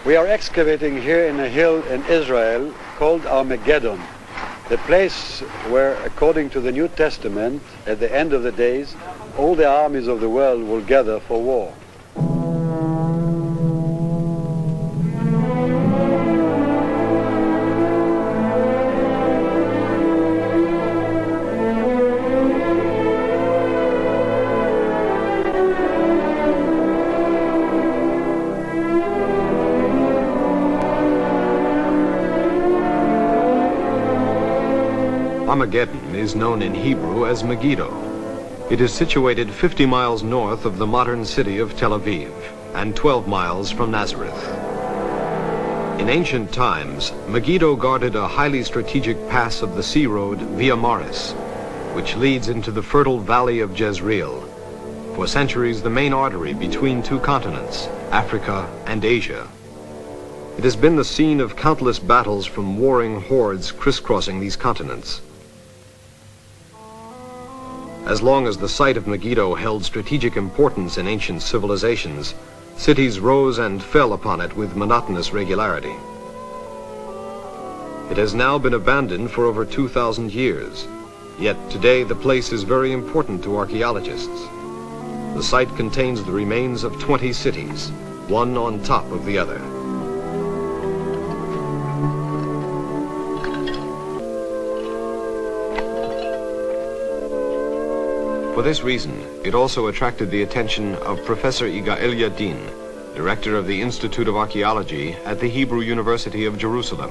We are excavating here in a hill in Israel called Megiddo, the place where, according to the New Testament, at the end of the days, all the armies of the world will gather for war. Armageddon is known in Hebrew as Megiddo. It is situated 50 miles north of the modern city of Tel Aviv and 12 miles from Nazareth. In ancient times, Megiddo guarded a highly strategic pass of the sea road Via Maris, which leads into the fertile valley of Jezreel, for centuries the main artery between two continents, Africa and Asia. It has been the scene of countless battles from warring hordes crisscrossing these continents. As long as the site of Megiddo held strategic importance in ancient civilizations, cities rose and fell upon it with monotonous regularity. It has now been abandoned for over 2,000 years, yet today the place is very important to archaeologists. The site contains the remains of 20 cities, one on top of the other. For this reason, it also attracted the attention of Professor Yigael Yadin, director of the Institute of Archaeology at the Hebrew University of Jerusalem.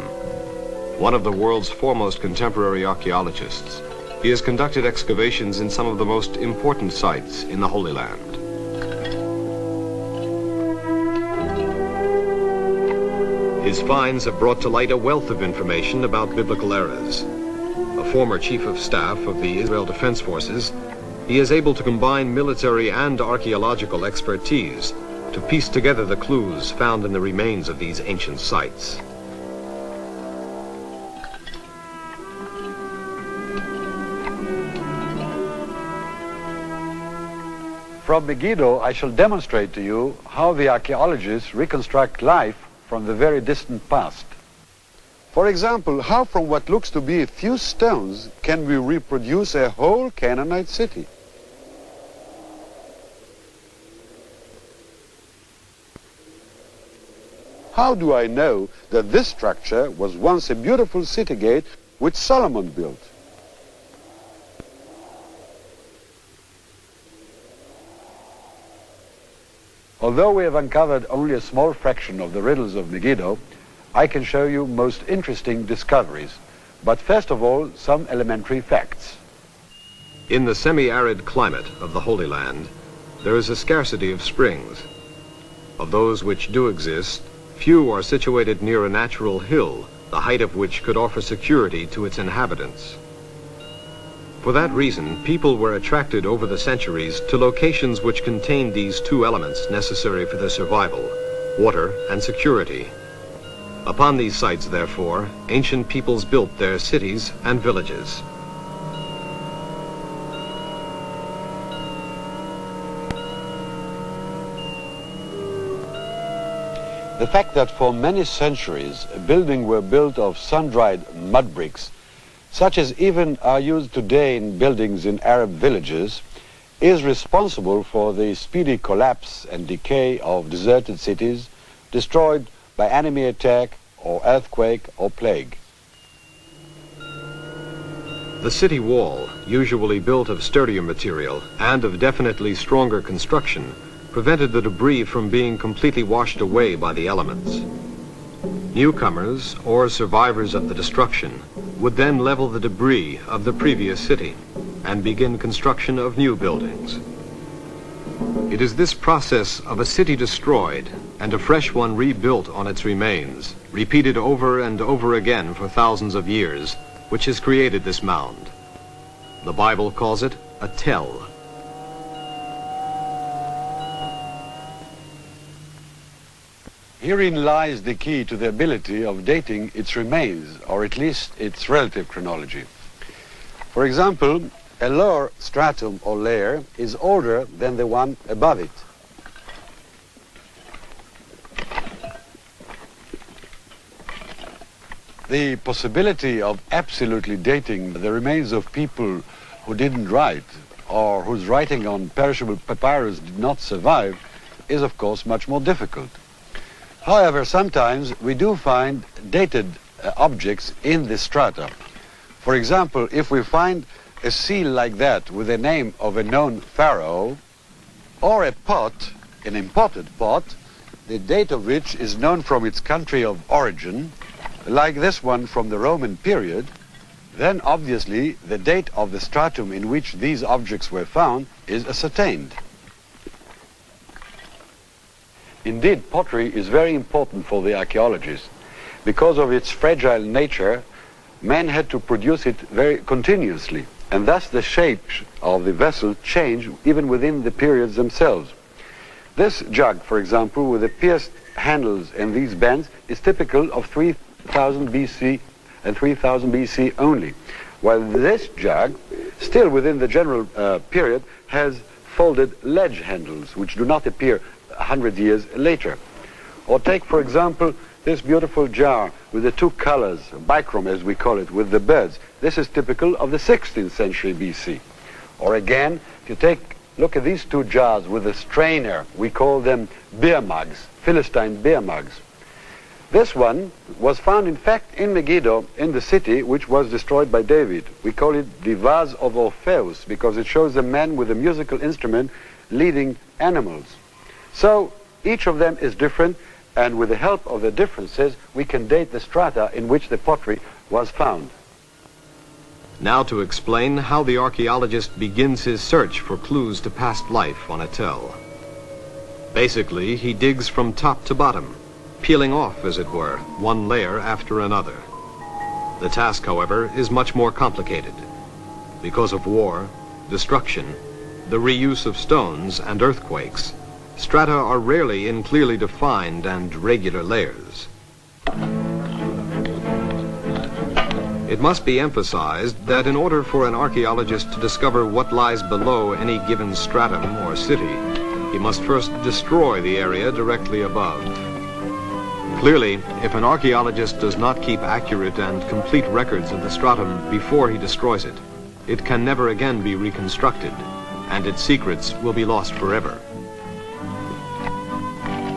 One of the world's foremost contemporary archaeologists, he has conducted excavations in some of the most important sites in the Holy Land. His finds have brought to light a wealth of information about biblical eras. A former chief of staff of the Israel Defense Forces, he is able to combine military and archaeological expertise to piece together the clues found in the remains of these ancient sites. From Megiddo, I shall demonstrate to you how the archaeologists reconstruct life from the very distant past. For example, how from what looks to be a few stones can we reproduce a whole Canaanite city? How do I know that this structure was once a beautiful city gate which Solomon built? Although we have uncovered only a small fraction of the riddles of Megiddo, I can show you most interesting discoveries. But first of all, some elementary facts. In the semi-arid climate of the Holy Land, there is a scarcity of springs. Of those which do exist, few are situated near a natural hill, the height of which could offer security to its inhabitants. For that reason, people were attracted over the centuries to locations which contained these two elements necessary for their survival, water and security. Upon these sites, therefore, ancient peoples built their cities and villages. The fact that for many centuries buildings were built of sun-dried mud bricks, such as even are used today in buildings in Arab villages, is responsible for the speedy collapse and decay of deserted cities destroyed by enemy attack or earthquake or plague. The city wall, usually built of sturdier material and of definitely stronger construction, prevented the debris from being completely washed away by the elements. Newcomers, or survivors of the destruction, would then level the debris of the previous city and begin construction of new buildings. It is this process of a city destroyed and a fresh one rebuilt on its remains, repeated over and over again for thousands of years, which has created this mound. The Bible calls it a tell. Herein lies the key to the ability of dating its remains, or at least its relative chronology. For example, a lower stratum or layer is older than the one above it. The possibility of absolutely dating the remains of people who didn't write or whose writing on perishable papyrus did not survive is of course much more difficult. However, sometimes we do find dated objects in the strata. For example, if we find a seal like that with the name of a known pharaoh, or a pot, an imported pot, the date of which is known from its country of origin, like this one from the Roman period, then obviously the date of the stratum in which these objects were found is ascertained. Indeed, pottery is very important for the archaeologist. Because of its fragile nature, men had to produce it very continuously, and thus the shape of the vessel changed even within the periods themselves. This jug, for example, with the pierced handles and these bends, is typical of 3000 BC and 3000 BC only, while this jug, still within the general period, has folded ledge handles, which do not appear 100 years later. Or take, for example, this beautiful jar with the two colors, bichrome as we call it, with the birds. This is typical of the 16th century BC. Or again, if you look at these two jars with a strainer, we call them beer mugs, Philistine beer mugs. This one was found in fact in Megiddo, in the city which was destroyed by David. We call it the vase of Orpheus because it shows a man with a musical instrument leading animals. So each of them is different, and with the help of the differences we can date the strata in which the pottery was found. Now to explain how the archaeologist begins his search for clues to past life on a tell. Basically, he digs from top to bottom, peeling off, as it were, one layer after another. The task, however, is much more complicated. Because of war, destruction, the reuse of stones, and earthquakes, strata are rarely in clearly defined and regular layers. It must be emphasized that in order for an archaeologist to discover what lies below any given stratum or city, he must first destroy the area directly above. Clearly, if an archaeologist does not keep accurate and complete records of the stratum before he destroys it, it can never again be reconstructed, and its secrets will be lost forever.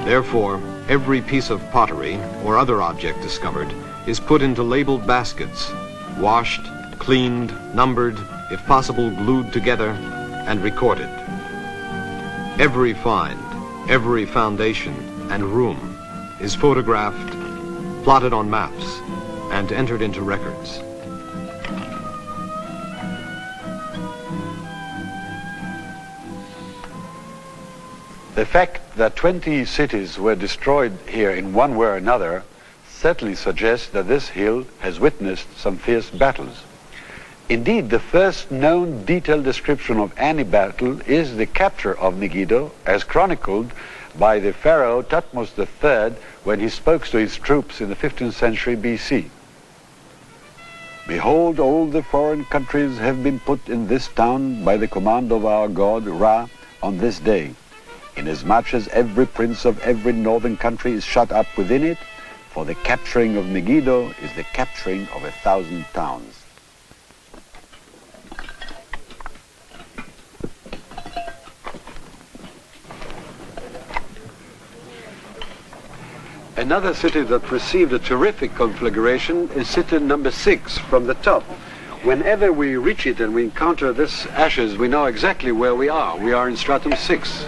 Therefore, every piece of pottery or other object discovered is put into labeled baskets, washed, cleaned, numbered, if possible glued together, and recorded. Every find, every foundation and room is photographed, plotted on maps, and entered into records. The fact that 20 cities were destroyed here in one way or another certainly suggests that this hill has witnessed some fierce battles. Indeed, the first known detailed description of any battle is the capture of Megiddo, as chronicled by the pharaoh Thutmose III when he spoke to his troops in the 15th century BC. "Behold, all the foreign countries have been put in this town by the command of our god Ra on this day, inasmuch as every prince of every northern country is shut up within it, for the capturing of Megiddo is the capturing of 1,000 towns." Another city that received a terrific conflagration is city number 6 from the top. Whenever we reach it and we encounter this ashes, we know exactly where we are. We are in stratum 6.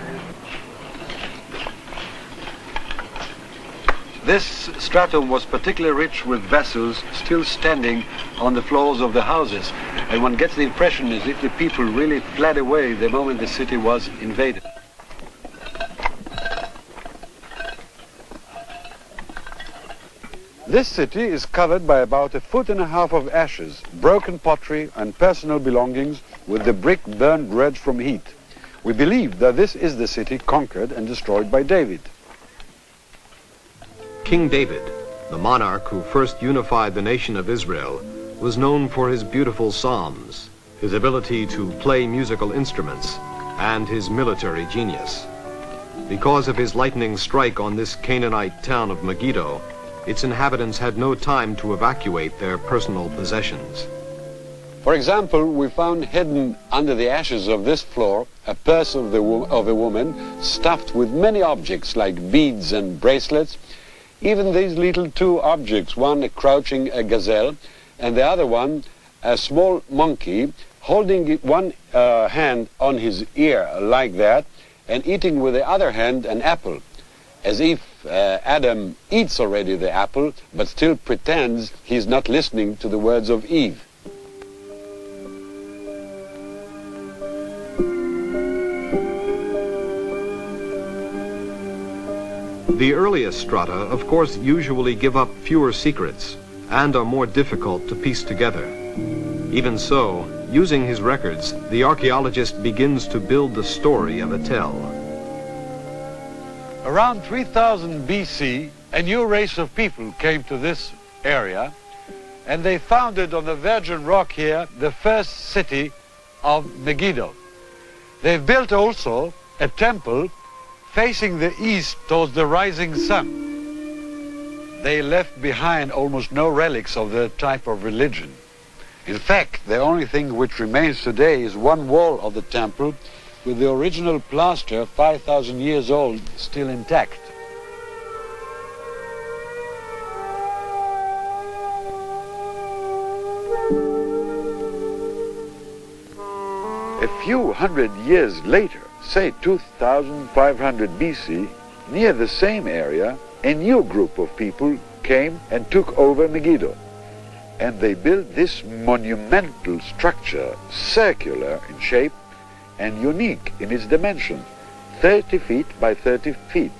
This stratum was particularly rich with vessels still standing on the floors of the houses, and one gets the impression as if the people really fled away the moment the city was invaded. This city is covered by about 1.5 feet of ashes, broken pottery and personal belongings with the brick burned red from heat. We believe that this is the city conquered and destroyed by David. King David, the monarch who first unified the nation of Israel, was known for his beautiful psalms, his ability to play musical instruments, and his military genius. Because of his lightning strike on this Canaanite town of Megiddo, its inhabitants had no time to evacuate their personal possessions. For example, we found hidden under the ashes of this floor a purse of a woman stuffed with many objects like beads and bracelets. Even these little two objects, one crouching a gazelle and the other one a small monkey, holding one hand on his ear like that and eating with the other hand an apple, as if Adam eats already the apple but still pretends he's not listening to the words of Eve. The earliest strata, of course, usually give up fewer secrets and are more difficult to piece together. Even so, using his records, the archaeologist begins to build the story of a tell. Around 3000 BC, a new race of people came to this area, and they founded on the virgin rock here the first city of Megiddo. They've built also a temple facing the east towards the rising sun. They left behind almost no relics of their type of religion. In fact, the only thing which remains today is one wall of the temple with the original plaster 5,000 years old still intact. A few hundred years later, say 2500 BC, near the same area, a new group of people came and took over Megiddo. And they built this monumental structure, circular in shape and unique in its dimensions, 30 feet by 30 feet.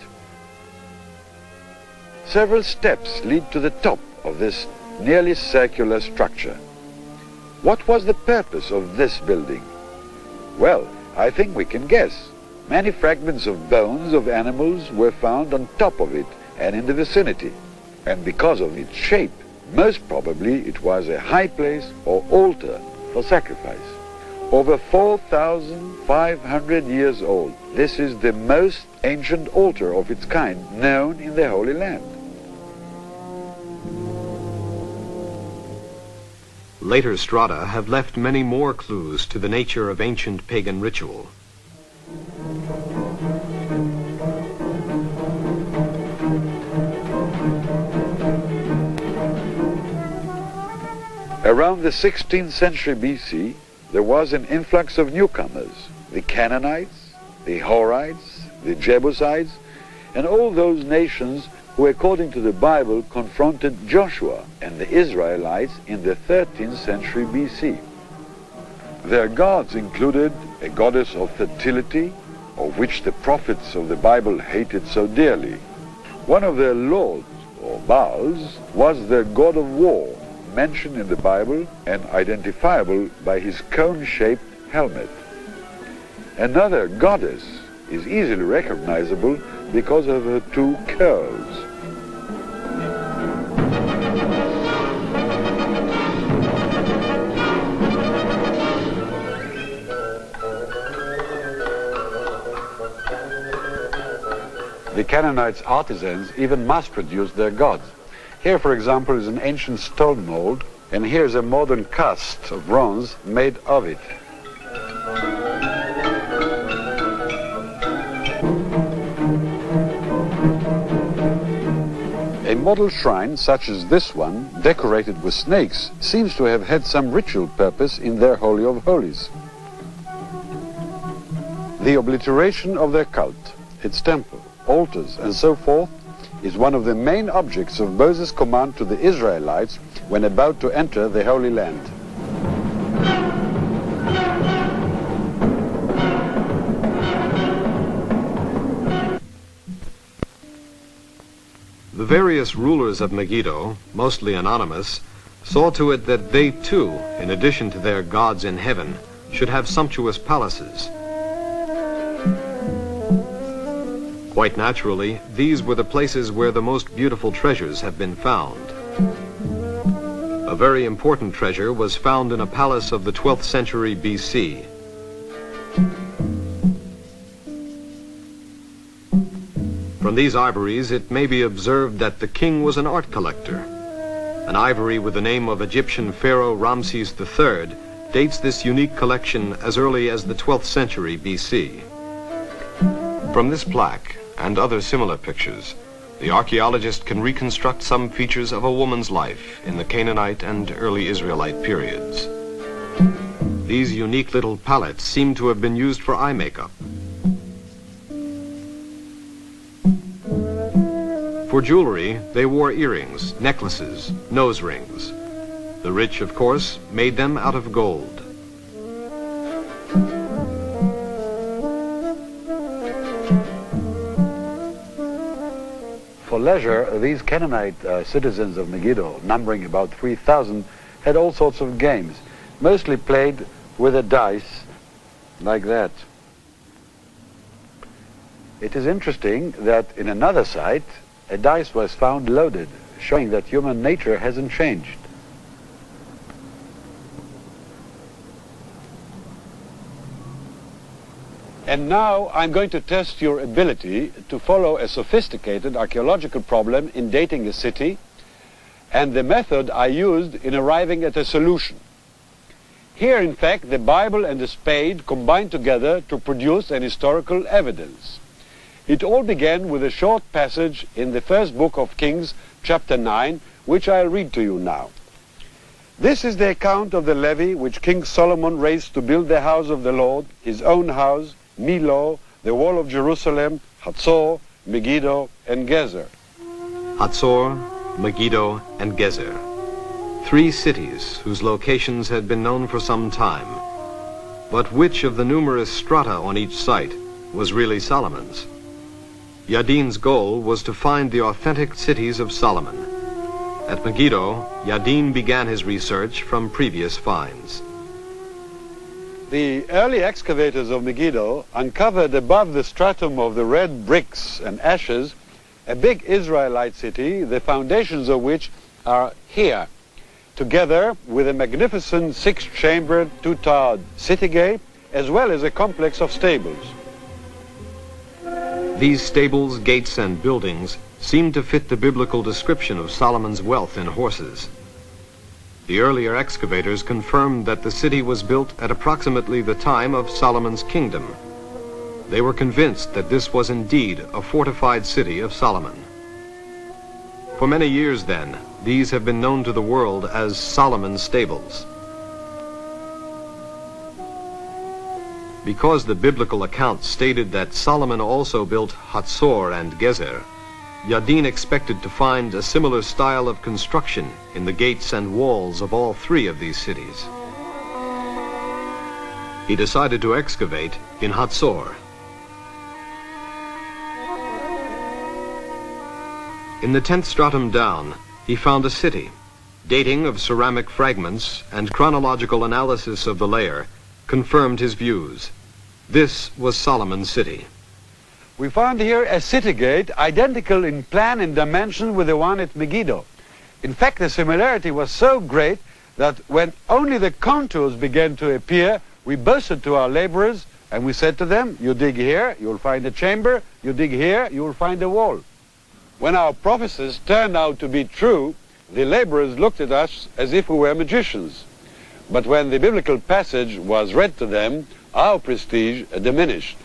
Several steps lead to the top of this nearly circular structure. What was the purpose of this building? Well, I think we can guess. Many fragments of bones of animals were found on top of it and in the vicinity. And because of its shape, most probably it was a high place or altar for sacrifice. Over 4,500 years old, this is the most ancient altar of its kind known in the Holy Land. Later strata have left many more clues to the nature of ancient pagan ritual. Around the 16th century BC, there was an influx of newcomers, the Canaanites, the Horites, the Jebusites, and all those nations who, according to the Bible, confronted Joshua and the Israelites in the 13th century BC. Their gods included a goddess of fertility, of which the prophets of the Bible hated so dearly. One of their lords, or Baals, was their god of war, mentioned in the Bible and identifiable by his cone-shaped helmet. Another goddess is easily recognizable because of her two curls. The Canaanites' artisans even mass-produced their gods. Here, for example, is an ancient stone mold, and here is a modern cast of bronze made of it. A model shrine, such as this one, decorated with snakes, seems to have had some ritual purpose in their Holy of Holies. The obliteration of their cult, its temple, altars, and so forth, is one of the main objects of Moses' command to the Israelites when about to enter the Holy Land. The various rulers of Megiddo, mostly anonymous, saw to it that they too, in addition to their gods in heaven, should have sumptuous palaces. Quite naturally, these were the places where the most beautiful treasures have been found. A very important treasure was found in a palace of the 12th century BC. From From these ivories, it may be observed that the king was an art collector. An ivory with the name of Egyptian pharaoh Ramses III dates this unique collection as early as the 12th century BC. From this plaque and other similar pictures, the archaeologist can reconstruct some features of a woman's life in the Canaanite and early Israelite periods. These unique little palettes seem to have been used for eye makeup. For jewelry, they wore earrings, necklaces, nose rings. The rich, of course, made them out of gold. For leisure, these Canaanite citizens of Megiddo, numbering about 3,000, had all sorts of games, mostly played with a dice like that. It is interesting that in another site, a dice was found loaded, showing that human nature hasn't changed. And now I'm going to test your ability to follow a sophisticated archaeological problem in dating a city and the method I used in arriving at a solution. Here, in fact, the Bible and the spade combined together to produce an historical evidence. It all began with a short passage in the first book of Kings, chapter 9, which I'll read to you now. This is the account of the levy which King Solomon raised to build the house of the Lord, his own house, Milo, the wall of Jerusalem, Hazor, Megiddo, and Gezer. Hazor, Megiddo, and Gezer. 3 cities whose locations had been known for some time. But which of the numerous strata on each site was really Solomon's? Yadin's goal was to find the authentic cities of Solomon. At Megiddo, Yadin began his research from previous finds. The early excavators of Megiddo uncovered above the stratum of the red bricks and ashes a big Israelite city, the foundations of which are here, together with a magnificent 6-chambered, 2-towered city gate, as well as a complex of stables. These stables, gates, and buildings seem to fit the biblical description of Solomon's wealth in horses. The earlier excavators confirmed that the city was built at approximately the time of Solomon's kingdom. They were convinced that this was indeed a fortified city of Solomon. For many years then, these have been known to the world as Solomon's stables. Because the biblical account stated that Solomon also built Hazor and Gezer, Yadin expected to find a similar style of construction in the gates and walls of all 3 of these cities. He decided to excavate in Hazor. In the 10th stratum down, he found a city. Dating of ceramic fragments and chronological analysis of the layer confirmed his views. This was Solomon's city. We found here a city gate identical in plan and dimension with the one at Megiddo. In fact, the similarity was so great that when only the contours began to appear, we boasted to our laborers and we said to them, you dig here, you'll find a chamber, you dig here, you'll find a wall. When our prophecies turned out to be true, the laborers looked at us as if we were magicians. But when the biblical passage was read to them, our prestige diminished.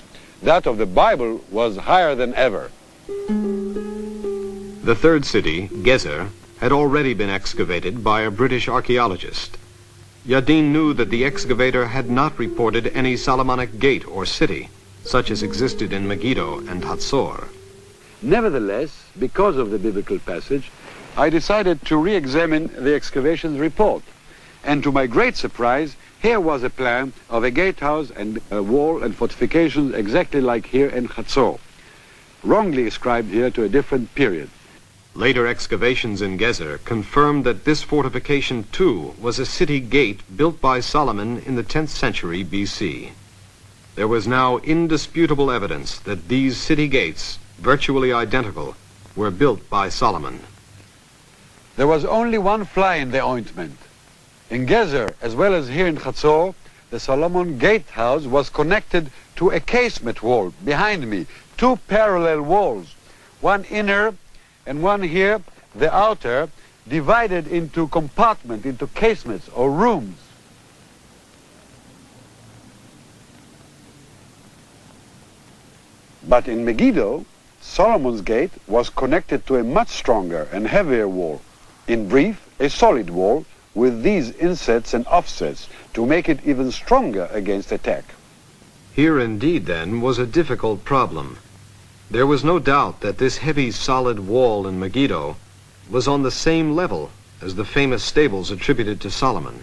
That of the Bible was higher than ever. The 3rd city, Gezer, had already been excavated by a British archaeologist. Yadin knew that the excavator had not reported any Solomonic gate or city, such as existed in Megiddo and Hazor. Nevertheless, because of the biblical passage, I decided to re-examine the excavations report. And to my great surprise, here was a plan of a gatehouse and a wall and fortifications exactly like here in Hazor, wrongly ascribed here to a different period. Later excavations in Gezer confirmed that this fortification too was a city gate built by Solomon in the 10th century BC. There was now indisputable evidence that these city gates, virtually identical, were built by Solomon. There was only one fly in the ointment. In Gezer, as well as here in Hazor, the Solomon gatehouse was connected to a casement wall behind me, 2 parallel walls, one inner and one here, the outer, divided into compartments, into casemates or rooms. But in Megiddo, Solomon's gate was connected to a much stronger and heavier wall. In brief, a solid wall with these insets and offsets to make it even stronger against attack. Here indeed, then, was a difficult problem. There was no doubt that this heavy solid wall in Megiddo was on the same level as the famous stables attributed to Solomon.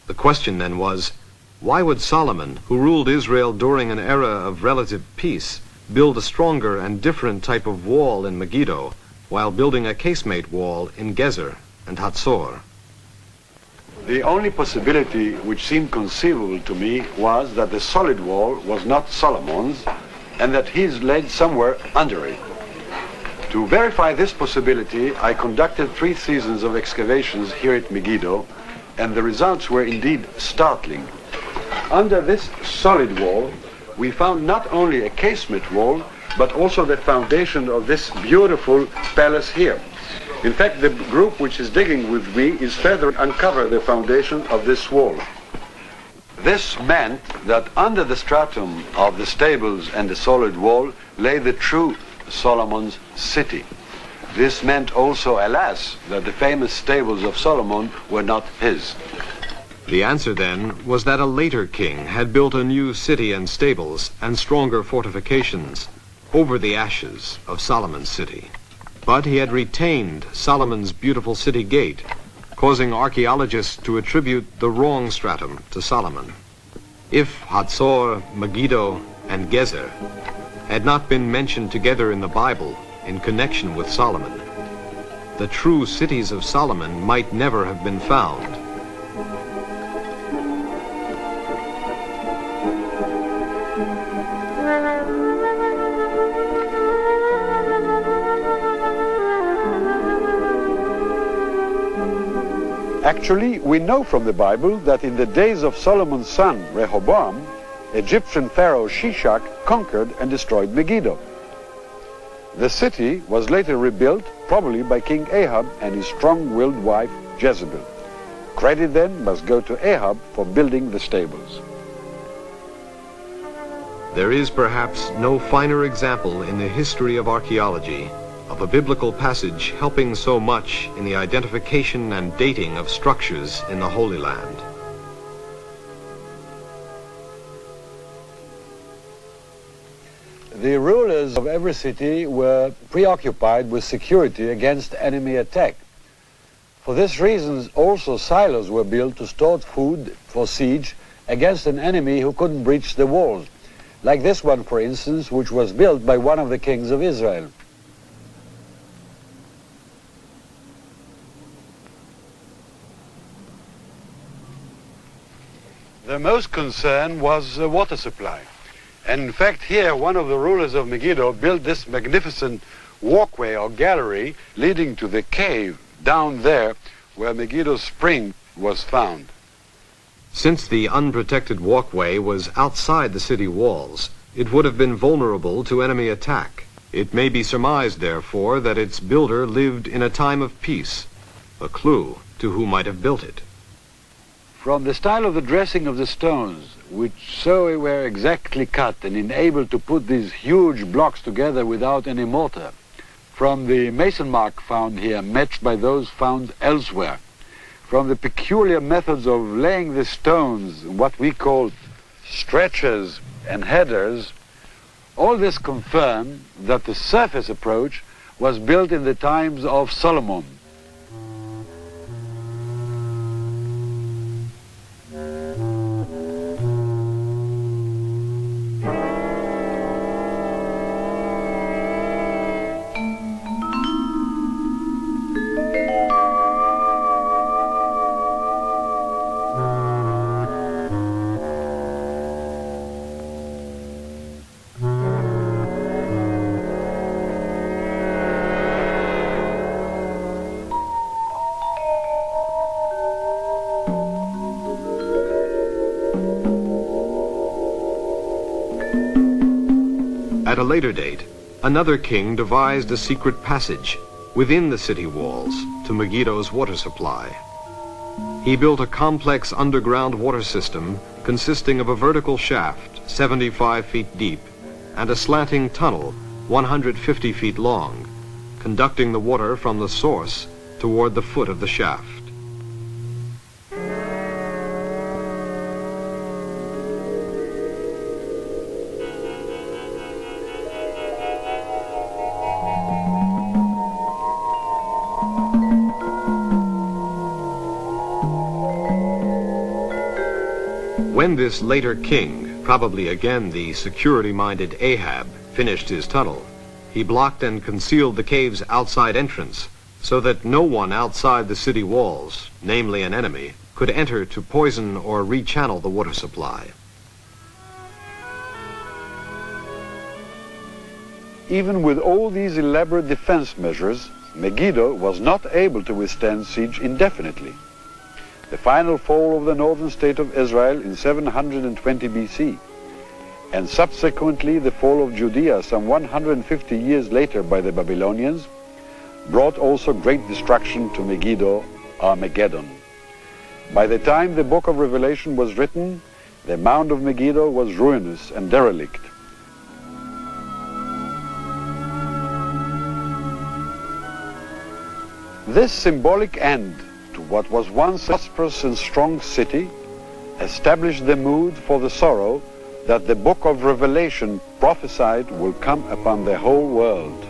The question then was, why would Solomon, who ruled Israel during an era of relative peace, build a stronger and different type of wall in Megiddo while building a casemate wall in Gezer and Hazor? The only possibility which seemed conceivable to me was that the solid wall was not Solomon's and that his laid somewhere under it. To verify this possibility, I conducted 3 seasons of excavations here at Megiddo, and the results were indeed startling. Under this solid wall, we found not only a casement wall, but also the foundation of this beautiful palace here. In fact, the group which is digging with me is further uncover the foundation of this wall. This meant that under the stratum of the stables and the solid wall lay the true Solomon's city. This meant also, alas, that the famous stables of Solomon were not his. The answer then was that a later king had built a new city and stables and stronger fortifications over the ashes of Solomon's city. But he had retained Solomon's beautiful city gate, causing archaeologists to attribute the wrong stratum to Solomon. If Hazor, Megiddo, and Gezer had not been mentioned together in the Bible in connection with Solomon, the true cities of Solomon might never have been found. Actually, we know from the Bible that in the days of Solomon's son, Rehoboam, Egyptian pharaoh Shishak conquered and destroyed Megiddo. The city was later rebuilt, probably by King Ahab and his strong-willed wife Jezebel. Credit then must go to Ahab for building the stables. There is perhaps no finer example in the history of archaeology of a biblical passage helping so much in the identification and dating of structures in the Holy Land. The rulers of every city were preoccupied with security against enemy attack. For this reason, also silos were built to store food for siege against an enemy who couldn't breach the walls, like this one, for instance, which was built by one of the kings of Israel. The most concern was the water supply. And in fact, here, one of the rulers of Megiddo built this magnificent walkway or gallery leading to the cave down there where Megiddo's spring was found. Since the unprotected walkway was outside the city walls, it would have been vulnerable to enemy attack. It may be surmised, therefore, that its builder lived in a time of peace, a clue to who might have built it. From the style of the dressing of the stones, which so were exactly cut and enabled to put these huge blocks together without any mortar, from the mason mark found here matched by those found elsewhere, from the peculiar methods of laying the stones, what we call stretchers and headers, all this confirmed that the surface approach was built in the times of Solomon. At a later date, Another king devised a secret passage within the city walls to Megiddo's water supply. He built a complex underground water system consisting of a vertical shaft 75 feet deep and a slanting tunnel 150 feet long, conducting the water from the source toward the foot of the shaft. When this later king, probably again the security-minded Ahab, finished his tunnel, he blocked and concealed the cave's outside entrance so that no one outside the city walls, namely an enemy, could enter to poison or rechannel the water supply. Even with all these elaborate defense measures, Megiddo was not able to withstand siege indefinitely. The final fall of the northern state of Israel in 720 BC, and subsequently the fall of Judea some 150 years later by the Babylonians, brought also great destruction to Megiddo, Armageddon. By the time the book of Revelation was written, the mound of Megiddo was ruinous and derelict. This symbolic end to what was once a prosperous and strong city established the mood for the sorrow that the book of Revelation prophesied will come upon the whole world.